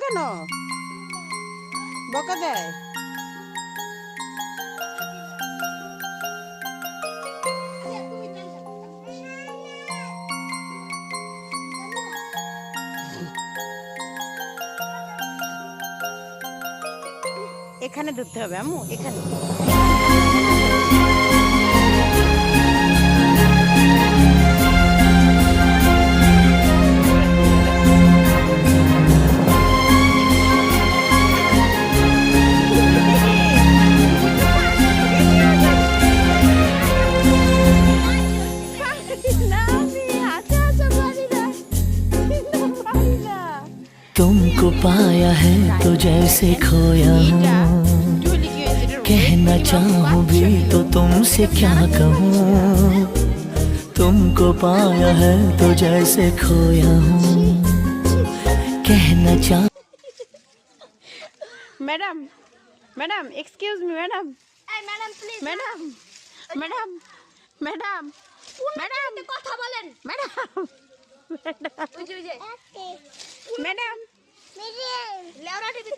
কেন? বকা দেয়? এখানে ধরতে হবে আম্মু, এখানে। तुमको पाया है तो जैसे खोया हूँ, कहना चाहूँ भी तो तुमसे क्या कहूँ। तुमको पाया है तो जैसे खोया हूँ, कहना चाह। Madam, madam, excuse me madam, madam please madam, madam, madam, madam, কথা বলেন ম্যাডাম, ম্যাডাম, ওই যে ম্যাডাম। লেওরা টিভি